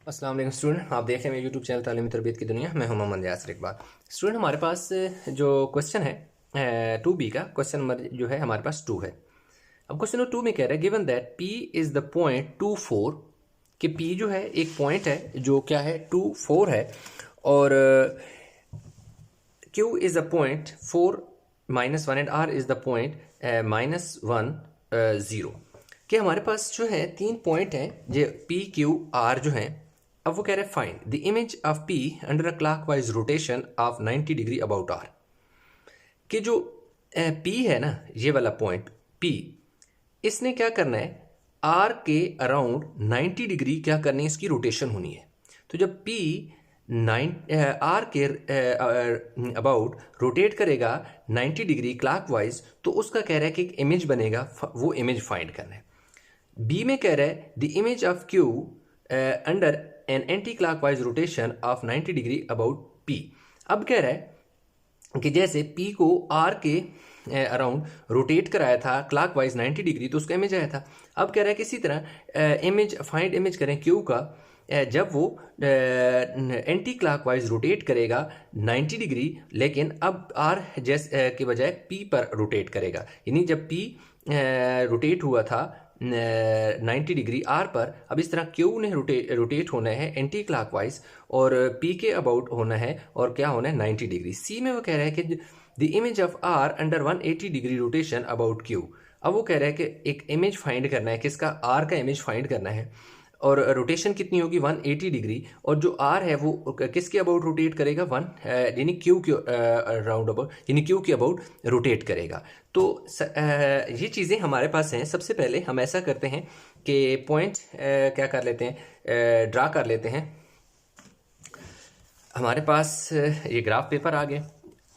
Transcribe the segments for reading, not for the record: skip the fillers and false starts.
अस्सलाम वालेकुम स्टूडेंट, आप देख रहे हैं मेरे यूट्यूब चैनल तालीमी तरबियत की दुनिया। मैं हूं मोहम्मद यासिर इकबाल। स्टूडेंट, हमारे पास जो क्वेश्चन है 2B का क्वेश्चन नंबर जो है हमारे पास 2 है। अब क्वेश्चन नंबर 2 में कह रहा है given that P is the point 2 4 कि P जो है एक पॉइंट है जो क्या है 2 4 है और Q is the point 4 -1 and R is the point -1 0 कि हमारे पास जो है 3 पॉइंट हैं जो P Q R जो हैं। अब वो कह रहे हैं find the image of P under a clockwise rotation of 90 degree about R कि जो P है ना, ये वाला पॉइंट P, इसने क्या करना है R के अराउंड 90 डिग्री क्या करनी है, इसकी रोटेशन होनी है। तो जब P R के अबाउट रोटेट करेगा 90 डिग्री क्लॉकवाइज, तो उसका कह रहा है कि एक इमेज बनेगा, वो इमेज फाइंड करना है। बी में कह रहा है the image of Q under an anti clockwise rotation of 90 degree about P। अब कह रहा है कि जैसे P को R के अराउंड रोटेट कराया था क्लॉकवाइज 90 डिग्री, तो उसका इमेज आया था। अब कह रहा है कि इसी तरह इमेज फाइंड इमेज करें Q का जब वो एंटी क्लॉकवाइज रोटेट करेगा 90 डिग्री, लेकिन अब R के बजाय P पर रोटेट करेगा। यानी जब P रोटेट हुआ था 90 डिग्री R पर, अब इस तरह Q ने रोटेट होना है एंटी क्लॉकवाइज और P के अबाउट होना है और क्या होना है 90 डिग्री। सी में वो कह रहा है कि the image of R under 180 degree rotation about Q। अब वो कह रहा है कि एक इमेज फाइंड करना है, किसका, R का इमेज फाइंड करना है और रोटेशन कितनी होगी 180 डिग्री, और जो R है वो किसके अबाउट रोटेट करेगा यानी Q के राउंड अबाउट, यानी Q के अबाउट रोटेट करेगा। तो ये चीज़ें हमारे पास हैं। सबसे पहले हम ऐसा करते हैं कि पॉइंट क्या कर लेते हैं, ड्रा कर लेते हैं। हमारे पास ये ग्राफ पेपर आ गया।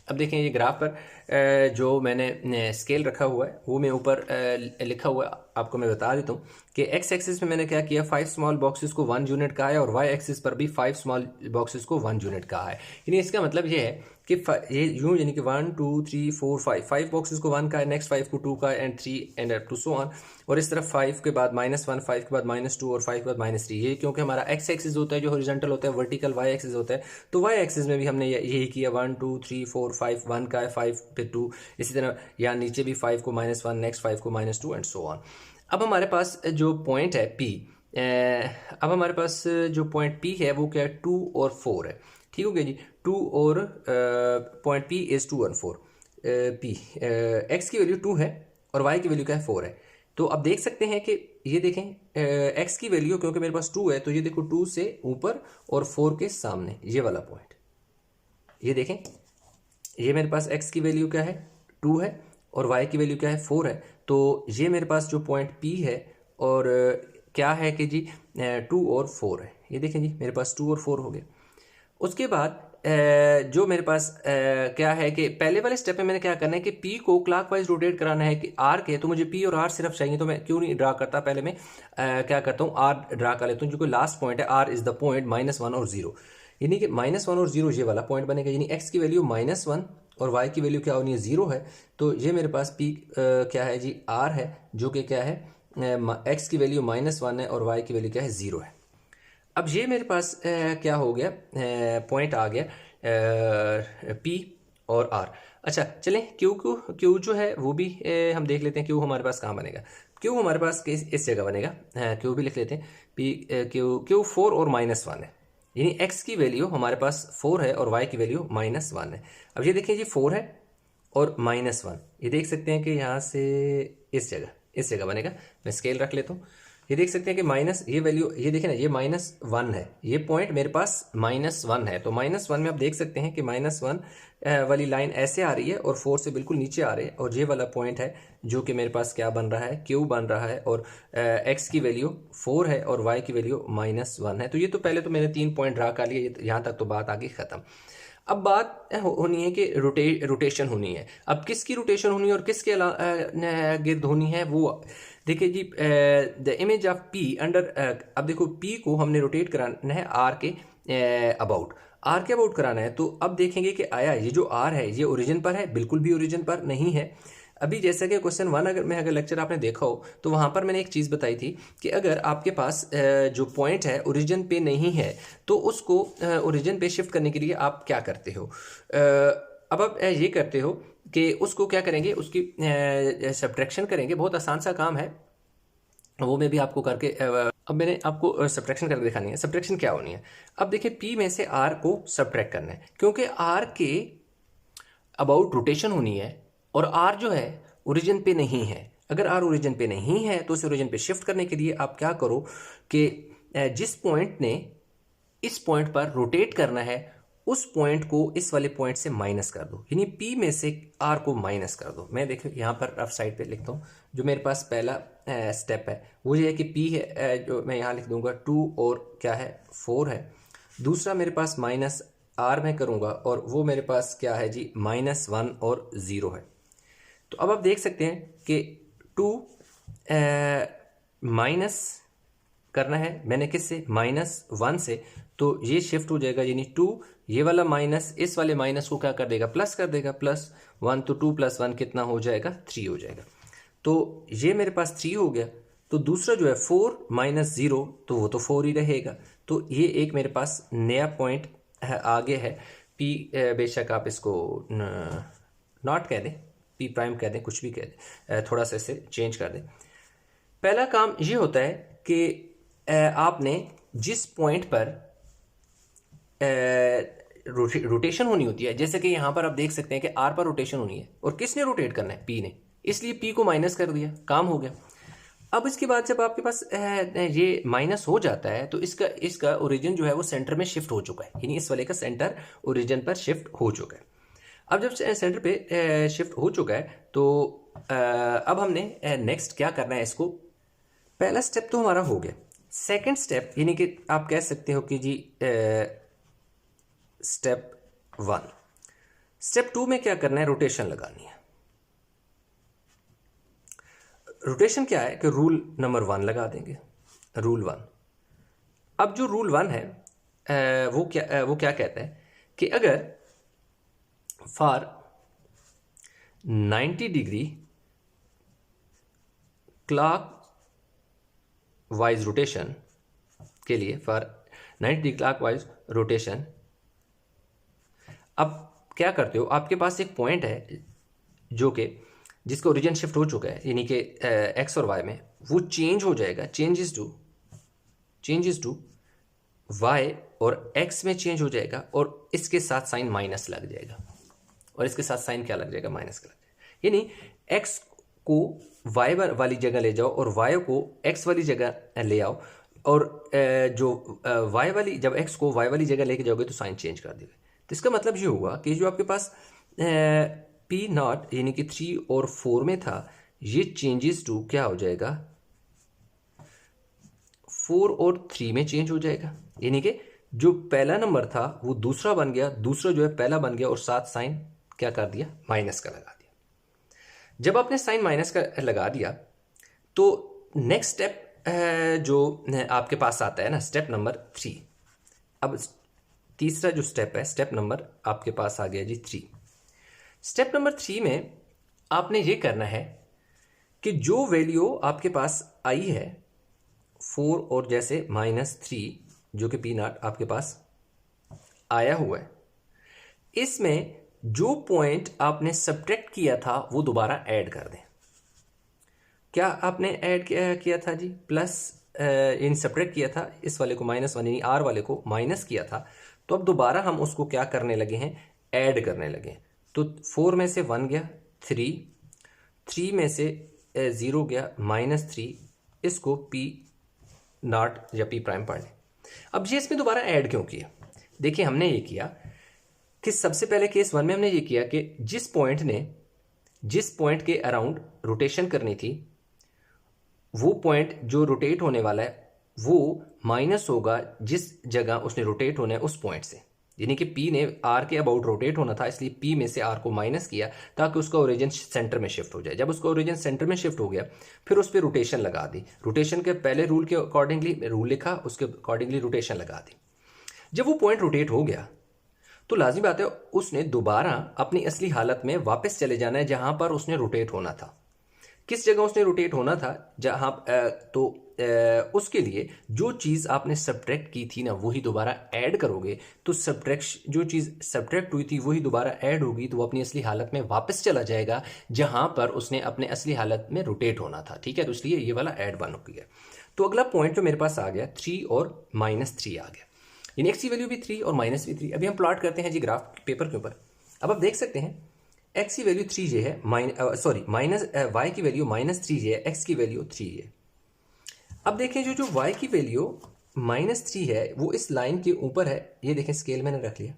अब देखें ये ग्राफ पर जो मैंने स्केल रखा हुआ है वो मैं ऊपर लिखा हुआ है, आपको मैं बता देता हूँ कि एक्स एक्सिस में मैंने क्या किया, 5 स्मॉल बॉक्सेस को 1 यूनिट कहा है और वाई एक्सिस पर भी 5 स्मॉल बॉक्सेस को 1 यूनिट कहा है। यानी इसका मतलब ये है कि ये यूँ, यानी कि 1 2 3 4 5 बॉक्सेस को 1 का है, नेक्स्ट 5 को 2 का and 3 and up to so on, और इस तरफ 5 के बाद -1, 5 के बाद -2 और 5 के बाद -3। ये क्योंकि हमारा एक्स एक्सिस होता है जो हॉरिजॉन्टल होता है, वर्टिकल वाई एक्सिस होता है, तो वाई एक्सिस में भी हमने यही किया, 1 2 3 4 5, 1 का है 5 पे 2, इसी तरह यहाँ नीचे भी 5 को -1, नेक्स्ट 5 को -2 एंड सो ऑन। अब हमारे पास जो पॉइंट है P, अब हमारे पास जो पॉइंट P है वो क्या है 2 और 4 है। ठीक हो गया जी, 2 और पॉइंट P इज़ 2 और 4। P x की वैल्यू 2 है और y की वैल्यू क्या है 4 है। तो अब देख सकते हैं कि ये देखें x की वैल्यू, क्योंकि मेरे पास 2 है तो ये देखो 2 से ऊपर और 4 के सामने ये वाला पॉइंट, ये देखें, ये मेरे पास x की वैल्यू क्या है 2 है और y की वैल्यू क्या है 4 है। तो ये मेरे पास जो पॉइंट P है और क्या है कि जी 2 और 4 है। ये देखें जी मेरे पास 2 और 4 हो गए। उसके बाद जो मेरे पास क्या है कि पहले वाले स्टेप में मैंने क्या करना है कि P को क्लॉकवाइज रोटेट कराना है कि R के, तो मुझे P और R सिर्फ चाहिए, तो मैं क्यों नहीं ड्रा करता, पहले मैं क्या करता हूँ R ड्रा कर लेता हूँ। जो कि लास्ट पॉइंट है R इज़ द पॉइंट -1 और 0, यानी कि -1 और 0 ये वाला पॉइंट बनेगा। यानी x की वैल्यू -1 और y की वैल्यू क्या होनी है 0 है। तो ये मेरे पास P क्या है जी R है, जो कि क्या है x की वैल्यू -1 है और y की वैल्यू क्या है 0 है। अब ये मेरे पास क्या हो गया, पॉइंट आ गया P और R। अच्छा चलें Q जो है वो भी हम देख लेते हैं। Q हमारे पास कहाँ बनेगा, Q हमारे पास इस जगह बनेगा, Q भी लिख लेते हैं। Q 4 और -1 है, यानी x की वैल्यू हमारे पास 4 है और y की वैल्यू -1 है। अब ये देखिए जी 4 है और -1, ये देख सकते हैं कि यहाँ से इस जगह बनेगा। मैं स्केल रख लेता हूँ। ये देख सकते हैं कि माइनस ये वैल्यू, ये देखें ना, ये -1 है, ये पॉइंट मेरे पास -1 है। तो -1 में आप देख सकते हैं कि -1 वाली लाइन ऐसे आ रही है और 4 से बिल्कुल नीचे आ रही है, और ये वाला पॉइंट है जो कि मेरे पास क्या बन रहा है, Q बन रहा है, और x की वैल्यू 4 है और y की वैल्यू -1 है। तो ये तो पहले तो मैंने 3 पॉइंट ड्रा कर लिए, यहाँ तक तो बात आगे ख़त्म। अब बात होनी है कि रोटेशन होनी है। अब किसकी रोटेशन होनी है और किसके गिर्द होनी है, वो देखिए जी the image of P under, अब देखो P को हमने रोटेट कराना है R के अबाउट, R के अबाउट कराना है। तो अब देखेंगे कि आया ये जो R है ये ओरिजिन पर है, बिल्कुल भी ओरिजिन पर नहीं है। अभी जैसा कि क्वेश्चन 1 अगर लेक्चर आपने देखा हो तो वहाँ पर मैंने एक चीज़ बताई थी कि अगर आपके पास जो पॉइंट है ओरिजिन पे नहीं है तो उसको ओरिजिन पे शिफ्ट करने के लिए आप क्या करते हो। अब आप ये करते हो कि उसको क्या करेंगे, उसकी सब्ट्रैक्शन करेंगे। बहुत आसान सा काम है, वो मैं भी आपको करके अब मैंने आपको सब्ट्रैक्शन करके दिखानी है। सब्ट्रैक्शन क्या होनी है, अब देखिए P में से R को सब्ट्रैक्ट करना है, क्योंकि R के अबाउट रोटेशन होनी है और R जो है ओरिजिन पे नहीं है। अगर R ओरिजिन पे नहीं है तो उस ओरिजिन पे शिफ्ट करने के लिए आप क्या करो कि जिस पॉइंट ने इस पॉइंट पर रोटेट करना है उस पॉइंट को इस वाले पॉइंट से माइनस कर दो, यानी P में से R को माइनस कर दो। मैं देखो यहाँ पर रफ साइड पे लिखता हूँ। जो मेरे पास पहला स्टेप है वो ये है कि P है, जो मैं यहाँ लिख दूंगा 2 और क्या है 4 है। दूसरा मेरे पास माइनस R में करूँगा और वो मेरे पास क्या है जी -1 और 0 है। तो अब आप देख सकते हैं कि 2 माइनस करना है मैंने किससे, -1 से, तो ये शिफ्ट हो जाएगा, यानी 2 ये वाला माइनस इस वाले माइनस को क्या कर देगा, प्लस कर देगा, +1 तो 2 + 1 कितना हो जाएगा, 3 हो जाएगा। तो ये मेरे पास 3 हो गया। तो दूसरा जो है 4 - 0 तो वो तो 4 ही रहेगा। तो ये एक मेरे पास नया पॉइंट आगे है। P बेशक आप इसको नॉट कह दें, P प्राइम कह दें, कुछ भी कह दें, थोड़ा सा इसे चेंज कर दें। पहला काम ये होता है कि आपने जिस पॉइंट पर रोटेशन होनी होती है, जैसे कि यहाँ पर आप देख सकते हैं कि R पर रोटेशन होनी है और किसने रोटेट करना है, P ने, इसलिए P को माइनस कर दिया, काम हो गया। अब इसके बाद जब आपके पास ये माइनस हो जाता है तो इसका ओरिजिन जो है वो सेंटर में शिफ्ट हो चुका है, यानी इस वाले का सेंटर ओरिजिन पर शिफ्ट हो चुका है। अब जब सेंटर पे शिफ्ट हो चुका है तो अब हमने नेक्स्ट क्या करना है, इसको पहला स्टेप तो हमारा हो गया। सेकंड स्टेप यानी कि आप कह सकते हो कि जी स्टेप 1। स्टेप 2 में क्या करना है, रोटेशन लगानी है। रोटेशन क्या है कि रूल नंबर 1 लगा देंगे, रूल 1। अब जो रूल 1 है वो क्या कहता है कि अगर for 90 degree clock wise rotation के लिए, for 90 degree clock wise rotation, अब क्या करते हो, आपके पास एक पॉइंट है जो कि जिसका ओरिजिन शिफ्ट हो चुका है, यानी कि एक्स और वाई में, वो चेंज हो जाएगा, चेंजेस टू वाई और एक्स में चेंज हो जाएगा और इसके साथ साइन माइनस लग जाएगा, और इसके साथ साइन क्या लग जाएगा, माइनस का लग जाएगा। यानी एक्स को वाई वाली जगह ले जाओ और वाई को एक्स वाली जगह ले आओ, और जो वाई वाली, जब एक्स को वाई वाली जगह लेके जाओगे तो साइन चेंज कर देगा। तो इसका मतलब ये हुआ कि जो आपके पास P नॉट यानी कि 3 और 4 में था, ये चेंजेस टू क्या हो जाएगा, 4 और 3 में चेंज हो जाएगा। यानी कि जो पहला नंबर था वो दूसरा बन गया, दूसरा जो है पहला बन गया, और साथ साइन क्या कर दिया, माइनस का लगा दिया। जब आपने साइन माइनस का लगा दिया तो नेक्स्ट स्टेप जो आपके पास आता है ना, स्टेप नंबर 3। अब तीसरा जो स्टेप है, स्टेप नंबर आपके पास आ गया जी 3। स्टेप नंबर 3 में आपने ये करना है कि जो वैल्यू आपके पास आई है 4 और जैसे -3, जो कि P नॉट आपके पास आया हुआ है, इसमें जो पॉइंट आपने सब्ट्रैक्ट किया था वो दोबारा ऐड कर दें। क्या आपने ऐड किया था जी, प्लस इन सब्ट्रैक्ट किया था, इस वाले को -1 यानी R वाले को माइनस किया था, तो अब दोबारा हम उसको क्या करने लगे हैं, ऐड करने लगे हैं। तो 4 में से 1 गया, 3 में से 0 गया, -3, इसको P नॉट या P प्राइम पढ़ लें। अब ये इसमें दोबारा ऐड क्यों किया, देखिए हमने ये किया कि सबसे पहले केस 1 में हमने ये किया कि जिस पॉइंट के अराउंड रोटेशन करनी थी, वो पॉइंट जो रोटेट होने वाला है वो माइनस होगा जिस जगह उसने रोटेट होना है उस पॉइंट से। यानी कि P ने R के अबाउट रोटेट होना था, इसलिए P में से R को माइनस किया ताकि उसका ओरिजिन सेंटर में शिफ्ट हो जाए। जब उसका ओरिजिन सेंटर में शिफ्ट हो गया फिर उस पर रोटेशन लगा दी, रोटेशन के पहले रूल के अकॉर्डिंगली रूल लिखा, उसके अकॉर्डिंगली रोटेशन लगा दी। जब वो पॉइंट रोटेट हो गया तो लाजिमी बात है उसने दोबारा अपनी असली हालत में वापस चले जाना है जहां पर उसने रोटेट होना था। किस जगह उसने रोटेट होना था, जहां उसके लिए जो चीज़ आपने सब्ट्रैक्ट की थी ना वही दोबारा ऐड करोगे, तो सब्ट्रैक्शन जो चीज़ सब्ट्रैक्ट हुई थी वही दोबारा ऐड होगी, तो वो अपनी असली हालत में वापस चला जाएगा जहां पर उसने अपने असली हालत में रोटेट होना था। ठीक है, तो इसलिए ये वाला ऐड वन हो गया। तो अगला पॉइंट जो मेरे पास आ गया 3 और -3 आ गया, यानी एक्स की वैल्यू भी 3 और माइनस भी 3। अभी हम प्लॉट करते हैं जी ग्राफ पेपर के ऊपर। अब आप देख सकते हैं एक्स की वैल्यू 3 ये है, माइनस वाई की वैल्यू -3 ये है, एक्स की वैल्यू 3 है। अब देखें जो वाई की वैल्यू -3 है वो इस लाइन के ऊपर है, ये देखें स्केल मैंने रख लिया।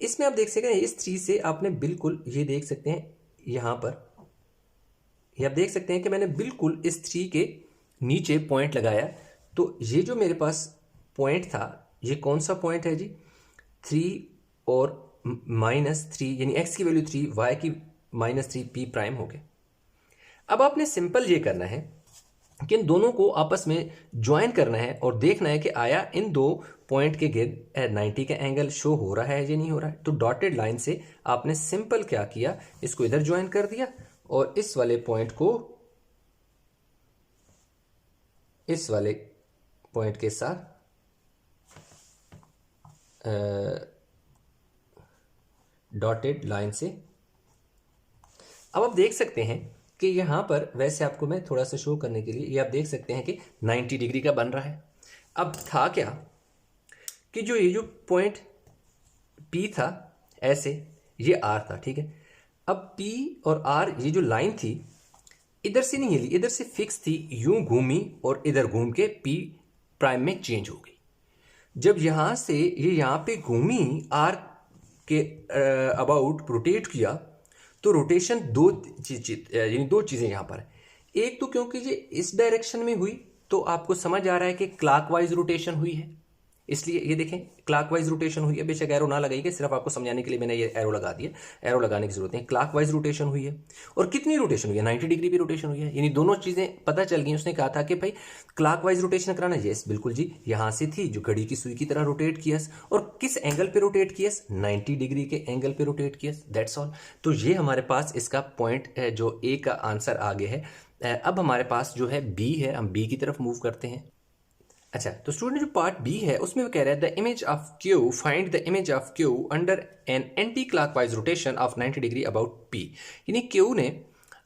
इसमें आप देख सकते हैं इस 3 से आपने बिल्कुल ये देख सकते हैं यहां पर, ये आप देख सकते हैं कि मैंने बिल्कुल इस 3 के नीचे पॉइंट लगाया। तो ये जो मेरे पास पॉइंट था ये कौन सा पॉइंट है जी, 3 और -3, यानी एक्स की वैल्यू 3 वाई की -3 पी प्राइम हो गए। अब आपने सिंपल ये करना है कि इन दोनों को आपस में ज्वाइन करना है और देखना है कि आया इन दो पॉइंट के गिर्द 90 का एंगल शो हो रहा है या नहीं हो रहा है। तो डॉटेड लाइन से आपने सिंपल क्या किया, इसको इधर ज्वाइन कर दिया और इस वाले पॉइंट को इस वाले पॉइंट के साथ डॉटेड लाइन से। अब आप देख सकते हैं कि यहां पर, वैसे आपको मैं थोड़ा सा शो करने के लिए, ये आप देख सकते हैं कि 90 डिग्री का बन रहा है। अब था क्या कि ये जो पॉइंट P था ऐसे, ये R था, ठीक है। अब P और R ये जो लाइन थी इधर से नहीं हिली, इधर से फिक्स थी, यूं घूमी और इधर घूम के P प्राइम में चेंज हो गई। जब यहां से ये यहां पे घूमी, R के अबाउट रोटेट किया, तो रोटेशन यानी दो चीजें यहां पर है। एक तो क्योंकि ये इस डायरेक्शन में हुई तो आपको समझ आ रहा है कि क्लॉकवाइज रोटेशन हुई है, इसलिए ये देखें क्लॉकवाइज रोटेशन हुई है। बेशक एरो ना लगाइए, सिर्फ आपको समझाने के लिए मैंने ये एरो लगा दिया, एरो लगाने की जरूरत नहीं। क्लॉकवाइज रोटेशन हुई है और कितनी रोटेशन हुई है, 90 डिग्री भी रोटेशन हुई है, यानी दोनों चीजें पता चल गई। उसने कहा था कि भाई क्लॉकवाइज रोटेशन कराना, यस बिल्कुल जी, यहां से थी जो घड़ी की सुई की तरह रोटेट किया और किस एंगल पे रोटेट किया, 90 डिग्री के एंगल पे रोटेट किया, दैट्स ऑल। तो ये हमारे पास इसका पॉइंट जो ए का आंसर आगे है। अब हमारे पास जो है बी है, हम बी की तरफ मूव करते हैं। अच्छा, तो स्टूडेंट जो पार्ट बी है उसमें वो कह रहा है the image of Q, find the image of Q under an anti clockwise rotation of 90 degree about P. यानी क्यू ने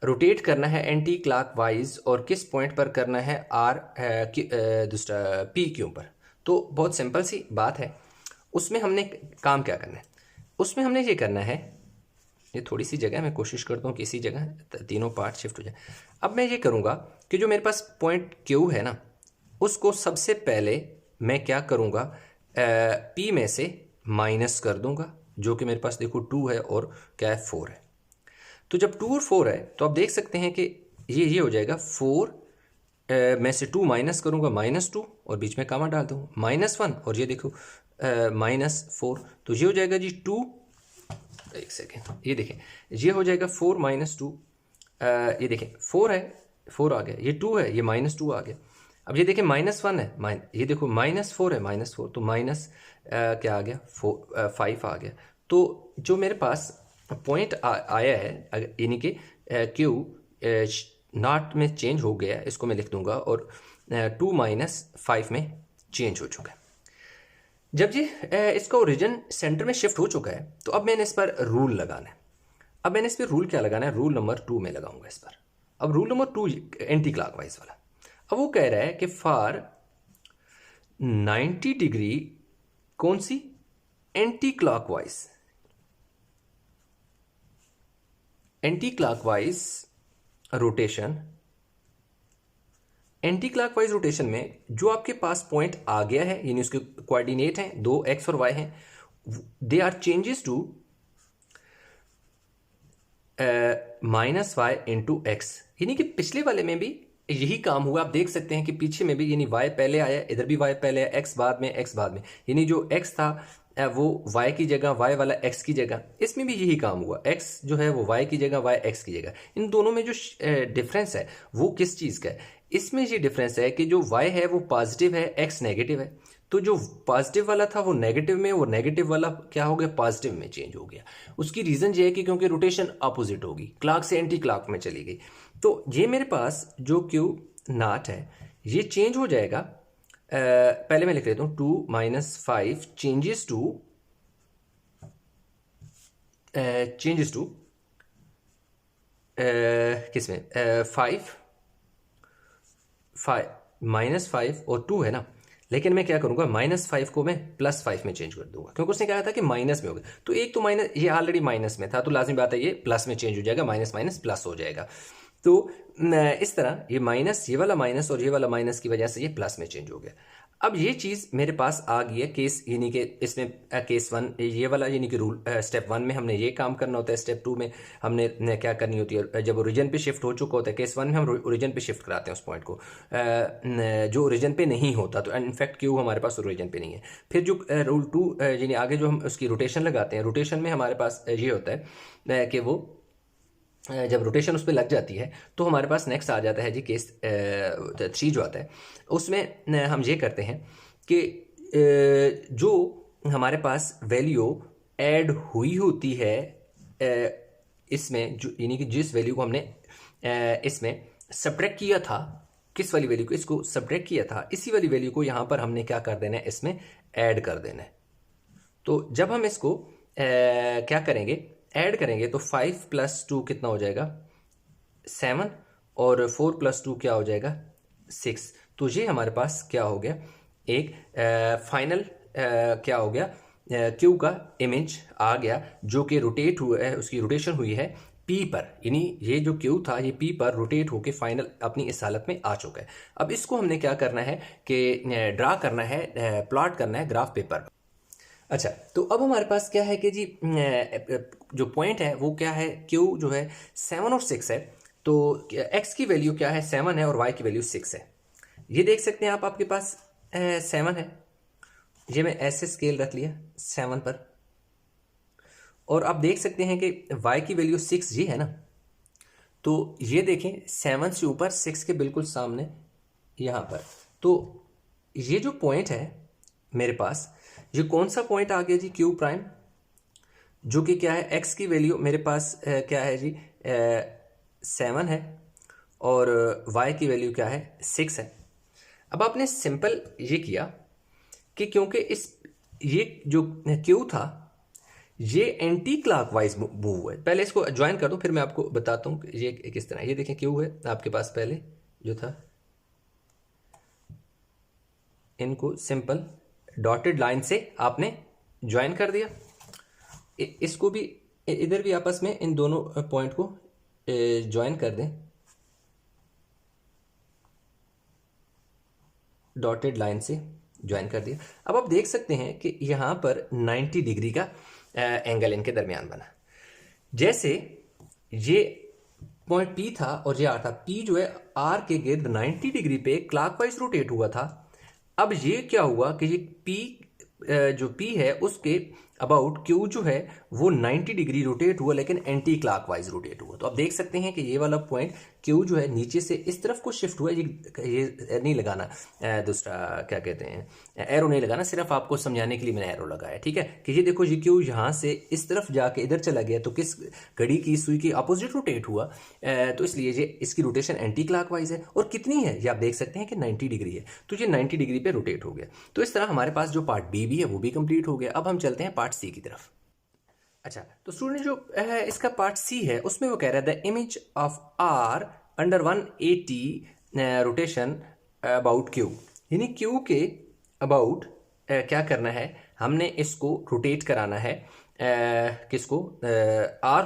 रोटेट करना है एंटी क्लॉकवाइज और किस पॉइंट पर करना है, आर दूसरा पी के ऊपर। तो बहुत सिंपल सी बात है। उसमें हमने काम क्या करना है, उसमें हमने ये करना है, ये थोड़ी सी जगह मैं कोशिश करता हूँ कि इसी जगह तीनों पार्ट शिफ्ट हो जाए। अब मैं ये करूँगा कि जो मेरे पास पॉइंट क्यू है ना, उसको सबसे पहले मैं क्या करूँगा, पी में से माइनस कर दूंगा, जो कि मेरे पास देखो 2 है और क्या है 4 है। तो जब 2 और 4 है तो आप देख सकते हैं कि ये हो जाएगा 4 में से 2 माइनस करूँगा, -2 और बीच में कामा डाल दूँ, -1 और ये देखो -4। तो ये हो जाएगा जी 2, एक सेकेंड, ये देखें ये हो जाएगा 4 -2, ये देखें 4 है, 4 आ गया, ये 2 है, ये -2 आ गया। अब ये देखें -1 है, ये देखो -4 है, -4 तो माइनस क्या आ गया, 5 आ गया। तो जो मेरे पास पॉइंट आया है, यानी कि क्यू नॉट में चेंज हो गया, इसको मैं लिख दूंगा और 2 - 5 में चेंज हो चुका है। जब ये इसका ओरिजिन सेंटर में शिफ्ट हो चुका है तो अब मैंने इस पर रूल लगाना है। अब मैंने इस पर रूल क्या लगाना है, रूल नंबर 2 में लगाऊंगा इस पर। अब रूल नंबर 2 एंटी क्लॉकवाइज वाला। अब वो कह रहा है कि फॉर 90 डिग्री कौन सी, anti clockwise, anti clockwise rotation. Anti clockwise rotation में जो आपके पास पॉइंट आ गया है, यानी उसके कोऑर्डिनेट हैं 2 x और y हैं, they are changes to -y into x. यानी कि पिछले वाले में भी यही काम हुआ, आप देख सकते हैं कि पीछे में भी, यानी y पहले आया, इधर भी y पहले आया, x बाद में, x बाद में, यानी जो x था वो y की जगह, y वाला x की जगह। इसमें भी यही काम हुआ, x जो है वो y की जगह, y x की जगह। इन दोनों में जो डिफरेंस है वो किस चीज़ का है, इसमें ये डिफरेंस है कि जो y है वो पॉजिटिव है, x नेगेटिव है। तो जो पॉजिटिव वाला था वो नेगेटिव में, वो नेगेटिव वाला क्या हो गया, पॉजिटिव में चेंज हो गया। उसकी रीज़न ये है कि क्योंकि रोटेशन अपोजिट होगी, क्लॉक से एंटी क्लॉक में चली गई। तो ये मेरे पास जो क्यू नॉट है ये चेंज हो जाएगा। पहले मैं लिख देता हूँ 2 - 5 चेंजेस टू किसमें 5 -5 और 2 है ना, लेकिन मैं क्या करूंगा -5 को मैं +5 में चेंज कर दूंगा, क्योंकि उसने कहा था कि माइनस में होगा। तो एक तो माइनस, ये ऑलरेडी माइनस में था तो लाजमी बात है ये प्लस में चेंज हो जाएगा, माइनस माइनस प्लस हो जाएगा। तो इस तरह ये माइनस, ये वाला माइनस और ये वाला माइनस की वजह से ये प्लस में चेंज हो गया। अब ये चीज़ मेरे पास आ गई है केस, यानी कि इसमें केस 1 ये वाला, यानी कि रूल स्टेप 1 में हमने ये काम करना होता है, स्टेप 2 में हमने क्या करनी होती है, जब ओरिजिन पे शिफ्ट हो चुका होता है। केस 1 में हम ओरिजिन पे शिफ्ट कराते हैं उस पॉइंट को जो ओरिजिन पे नहीं होता, तो इनफैक्ट क्यू हमारे पास ओरिजिन पे नहीं है। फिर जो रूल 2 यानी आगे जो हम उसकी रोटेशन लगाते हैं, रोटेशन में हमारे पास ये होता है कि वो जब रोटेशन उस पर लग जाती है तो हमारे पास नेक्स्ट आ जाता है जी केस 3 जो आता है, उसमें हम ये करते हैं कि जो हमारे पास वैल्यू ऐड हुई होती है इसमें, जो यानी कि जिस वैल्यू को हमने इसमें सब्ट्रैक्ट किया था, किस वाली वैल्यू को, इसको सब्ट्रैक्ट किया था, इसी वाली वैल्यू को यहाँ पर हमने क्या कर देना है, इसमें ऐड कर देना है। तो जब हम इसको क्या करेंगे, ऐड करेंगे, तो 5 + 2 कितना हो जाएगा 7 और 4 + 2 क्या हो जाएगा 6। तो ये हमारे पास क्या हो गया, एक फाइनल क्या हो गया, क्यू का इमेज आ गया जो कि रोटेट हुआ है, उसकी रोटेशन हुई है पी पर, यानी ये जो क्यू था ये पी पर रोटेट होके फाइनल अपनी इस हालत में आ चुका है। अब इसको हमने क्या करना है कि ड्रा करना है, प्लॉट करना है ग्राफ पेपर। अच्छा, तो अब हमारे पास क्या है कि जी जो पॉइंट है वो क्या है, क्यू जो है 7 और 6 है, तो एक्स की वैल्यू क्या है 7 है और वाई की वैल्यू 6 है। ये देख सकते हैं आप, आपके पास 7 है, ये मैं ऐसे स्केल रख लिया 7 पर, और आप देख सकते हैं कि वाई की वैल्यू 6 जी है ना। तो ये देखें 7 से ऊपर 6 के बिल्कुल सामने यहाँ पर, तो ये जो पॉइंट है मेरे पास, ये कौन सा पॉइंट आ गया जी, क्यू प्राइम, जो कि क्या है, एक्स की वैल्यू मेरे पास क्या है जी 7 है और वाई की वैल्यू क्या है 6 है। अब आपने सिंपल ये किया कि क्योंकि इस ये जो क्यू था ये एंटी क्लॉकवाइज मूव हुआ है, पहले इसको ज्वाइन कर दो फिर मैं आपको बताता हूँ ये किस तरह। ये देखें क्यू है आपके पास, पहले जो था इनको सिंपल डॉटेड लाइन से आपने ज्वाइन कर दिया, इसको भी इधर भी आपस में इन दोनों पॉइंट को ज्वाइन कर दें डॉटेड लाइन से ज्वाइन कर दिया। अब आप देख सकते हैं कि यहाँ पर 90 डिग्री का एंगल इनके दरमियान बना। जैसे ये पॉइंट पी था और ये आर था, पी जो है आर के गिर्द 90 डिग्री पे क्लॉकवाइज रोटेट हुआ था। अब ये क्या हुआ कि ये पी जो पी है उसके अबाउट क्यू जो है वो 90 डिग्री रोटेट हुआ, लेकिन एंटी क्लॉकवाइज रोटेट हुआ। तो आप देख सकते हैं कि ये वाला पॉइंट क्यू जो है नीचे से इस तरफ को शिफ्ट हुआ। ये नहीं लगाना, दूसरा क्या कहते हैं, एरो नहीं लगाना, सिर्फ आपको समझाने के लिए मैंने एरो लगाया, ठीक है। कि ये देखो ये क्यू यहाँ से इस तरफ जाके इधर चला गया, तो किस घड़ी की सुई की अपोजिट रोटेट हुआ, तो इसलिए ये इसकी रोटेशन एंटी क्लॉकवाइज है। और कितनी है ये आप देख सकते हैं कि 90 डिग्री है, तो ये 90 डिग्री पे रोटेट हो गया। तो इस तरह हमारे पास जो पार्ट बी भी है वो भी कंप्लीट हो गया। अब हम चलते हैं पार्ट सी की तरफ। अच्छा, तो स्टूडेंट जो इसका पार्ट सी है उसमें वो कह रहा है the image of R under 180 rotation about Q, यानी क्यू के अबाउट क्या करना है, हमने इसको रोटेट कराना है किसको, आर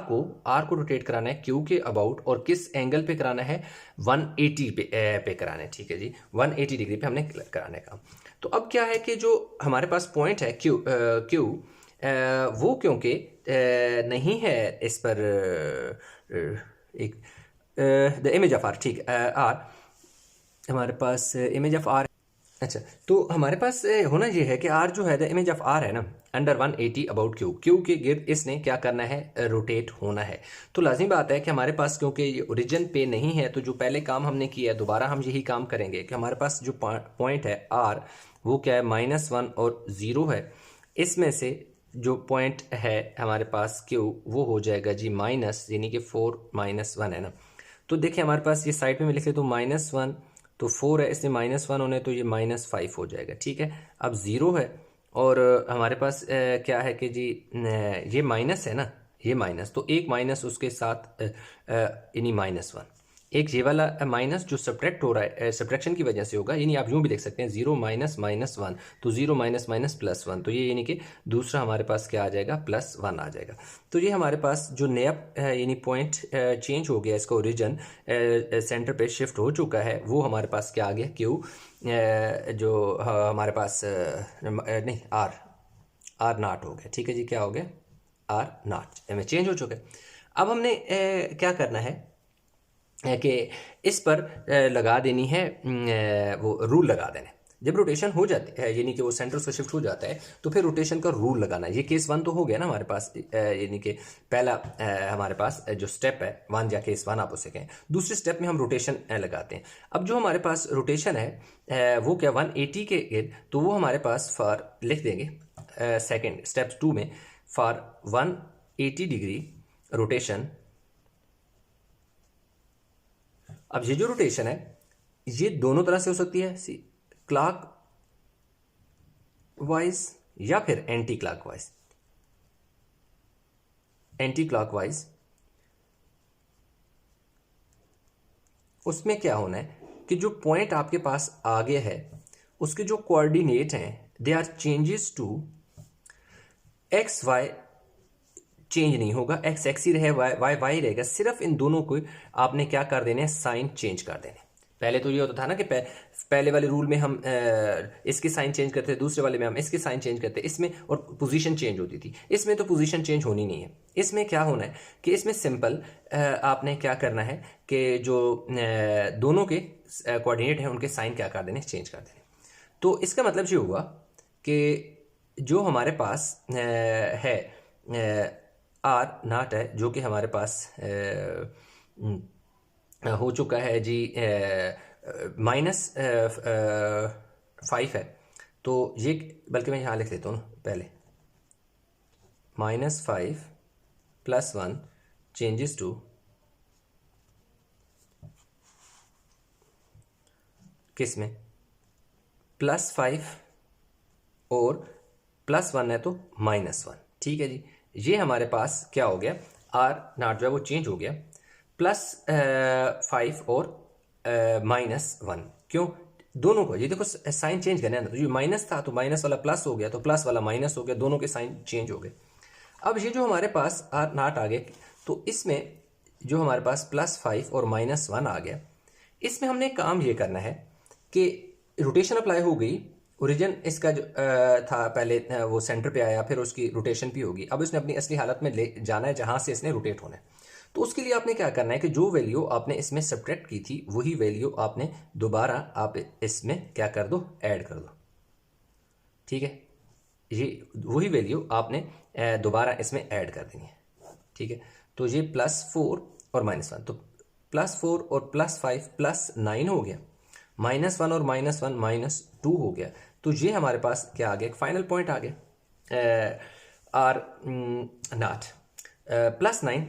को रोटेट कराना है क्यू के अबाउट, और किस एंगल पे कराना है 180 पे कराना है, ठीक है जी, 180 डिग्री पे हमने कराने का। तो अब क्या है कि जो हमारे पास पॉइंट है क्यू वो क्योंकि नहीं है इस पर एक द इमेज ऑफ आर, ठीक आर हमारे पास इमेज ऑफ आर। अच्छा, तो हमारे पास होना ये है कि आर जो है द इमेज ऑफ आर है ना अंडर 180 अबाउट क्यू, क्यू के गिर्द इसने क्या करना है, रोटेट होना है। तो लाजिमी बात है कि हमारे पास क्योंकि ये ओरिजिन पे नहीं है, तो जो पहले काम हमने किया है दोबारा हम यही काम करेंगे कि हमारे पास जो पॉइंट है आर वो क्या है, -1 और 0 है। इसमें से जो पॉइंट है हमारे पास Q वो हो जाएगा जी माइनस, यानी कि 4 -1 है ना। तो देखिए हमारे पास ये साइड में मैं लिख लेता हूँ -1, तो 4 है, इसमें -1 होने तो ये -5 हो जाएगा। ठीक है, अब 0 है और हमारे पास क्या है कि जी ये माइनस है ना, ये माइनस, तो एक माइनस उसके साथ यानी -1, एक ये वाला माइनस जो सब्ट्रैक्ट हो रहा है, सब्ट्रैक्शन की वजह से होगा, यानी आप यूँ भी लिख सकते हैं 0 -1, तो 0 माइनस +1, तो ये यानी कि दूसरा हमारे पास क्या आ जाएगा, +1 आ जाएगा। तो ये हमारे पास जो नया यानी पॉइंट चेंज हो गया, इसका ओरिजिन सेंटर पे शिफ्ट हो चुका है, वो हमारे पास क्या आ गया, क्यू जो हमारे पास नहीं आर नाट हो गया। ठीक है जी, क्या हो गया, आर नाट में चेंज हो चुका है। अब हमने क्या करना है कि इस पर लगा देनी है, वो रूल लगा देना। जब रोटेशन हो जाती है, यानी कि वो सेंटर से शिफ्ट हो जाता है, तो फिर रोटेशन का रूल लगाना है। ये केस 1 तो हो गया ना हमारे पास, यानी कि पहला हमारे पास जो स्टेप है 1 या केस 1 आप उसे कहें। दूसरे स्टेप में हम रोटेशन लगाते हैं। अब जो हमारे पास रोटेशन है वो क्या 180 के इर्द, तो वो हमारे पास फॉर लिख देंगे सेकेंड स्टेप 2 में, फॉर 180 डिग्री रोटेशन। अब ये जो रोटेशन है ये दोनों तरह से हो सकती है, क्लॉक वाइज या फिर एंटी क्लॉकवाइज। एंटी क्लॉकवाइज उसमें क्या होना है कि जो पॉइंट आपके पास आगे है उसके जो कोऑर्डिनेट हैं they are changes to x y, change नहीं होगा, एक्स एक्स ही रहे, वाई वाई वाई रहेगा। सिर्फ इन दोनों को आपने क्या कर देने, साइन चेंज कर देने। पहले तो ये होता था ना कि पहले वाले रूल में हम इसके साइन चेंज करते थे, दूसरे वाले में हम इसके साइन चेंज करते, इसमें और पोजीशन चेंज होती थी। इसमें तो पोजीशन चेंज होनी नहीं है। इसमें क्या होना है कि इसमें सिंपल आपने क्या करना है कि जो दोनों के कोऑर्डिनेट हैं उनके साइन क्या कर देने, चेंज कर देने। तो इसका मतलब ये हुआ कि जो हमारे पास है आर नाट है, जो कि हमारे पास हो चुका है जी -5 है, तो ये बल्कि मैं यहाँ लिख लेता हूँ पहले, -5 +1 चेंजेस टू किस में, +5 और +1 है तो -1। ठीक है जी, ये हमारे पास क्या हो गया, आर नाट जो है वो चेंज हो गया, +5 और -1। क्यों, दोनों को ये देखो साइन चेंज करना है ना, तो ये माइनस था तो माइनस वाला प्लस हो गया, तो प्लस वाला माइनस हो गया, दोनों के साइन चेंज हो गए। अब ये जो हमारे पास आर नाट आ गया, तो इसमें जो हमारे पास +5 और -1 आ गया, इसमें हमने काम ये करना है कि रोटेशन अप्लाई हो गई, ओरिजिन इसका जो था पहले वो सेंटर पे आया, फिर उसकी रोटेशन भी होगी। अब इसने अपनी असली हालत में ले जाना है जहां से इसने रोटेट होना है। तो उसके लिए आपने क्या करना है कि जो वैल्यू आपने इसमें सब्ट्रैक्ट की थी वही वैल्यू आपने दोबारा आप इसमें क्या कर दो, ऐड कर दो। ठीक है, ये वही वैल्यू आपने दोबारा इसमें ऐड कर देनी है। ठीक है, तो ये +4 और -1, तो +4 और +5 +9 हो गया, -1 और -1 -2 हो गया। तो ये हमारे पास क्या आ गया, एक फाइनल पॉइंट आ गया आर नाट +9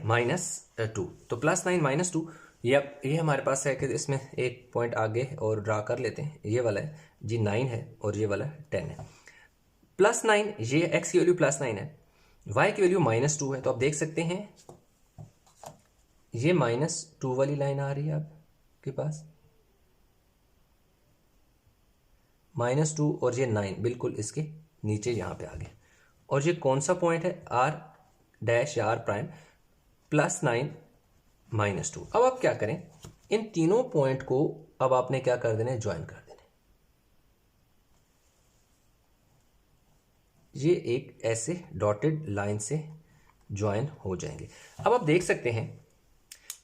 -2, तो +9 -2 ये हमारे पास है कि इसमें एक पॉइंट आगे और ड्रा कर लेते हैं। ये वाला है जी 9 है और ये वाला 10 है। +9 ये x की वैल्यू +9 है, y की वैल्यू -2 है। तो आप देख सकते हैं ये -2 वाली लाइन आ रही है आपके पास, -2 और ये 9 बिल्कुल इसके नीचे यहाँ पे आ गया। और ये कौन सा पॉइंट है, r डैश या r प्राइम, +9 -2। अब आप क्या करें, इन तीनों पॉइंट को अब आपने क्या कर देना है, ज्वाइन कर देना। ये एक ऐसे डॉटेड लाइन से ज्वाइन हो जाएंगे। अब आप देख सकते हैं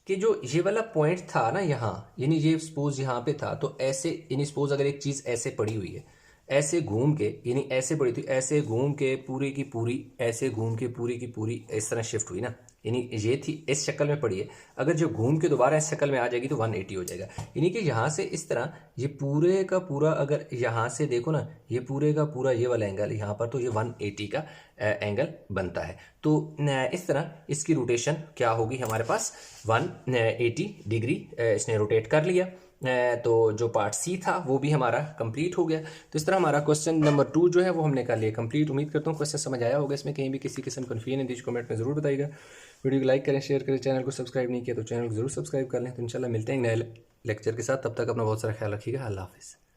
कि जो ये वाला पॉइंट था ना यहाँ, यानी ये सपोज यहाँ पे था, तो ऐसे यानी सपोज अगर एक चीज ऐसे पड़ी हुई है, ऐसे घूम के, यानी ऐसे पड़ी थी, ऐसे घूम के पूरी की पूरी, ऐसे घूम के पूरी की पूरी इस तरह शिफ्ट हुई ना, यानी ये थी इस शक्ल में पड़ी है, अगर जो घूम के दोबारा इस शक्ल में आ जाएगी तो 180 हो जाएगा। यानी कि यहाँ से इस तरह ये पूरे का पूरा, अगर यहाँ से देखो ना, ये पूरे का पूरा ये वाला एंगल यहाँ पर, तो ये 180 का एंगल बनता है। तो इस तरह इसकी रोटेशन क्या होगी, हमारे पास 180 डिग्री इसने रोटेट कर लिया। तो जो पार्ट सी था वो भी हमारा कंप्लीट हो गया। तो इस तरह हमारा क्वेश्चन नंबर 2 जो है वो हमने कर लिया कंप्लीट। उम्मीद करता हूँ क्वेश्चन समझ आया होगा, इसमें कहीं भी किसी किस्म कन्फ्यूजन है तो कमेंट में ज़रूर बताइएगा। वीडियो को लाइक करें, शेयर करें, चैनल को सब्सक्राइब नहीं किया तो चैनल को जरूर सब्सक्राइब कर लें। तो इंशाल्लाह मिलते हैं नए लेक्चर के साथ, तब तक अपना बहुत सारा ख्याल रखिएगा। अल्लाह हाफिज़।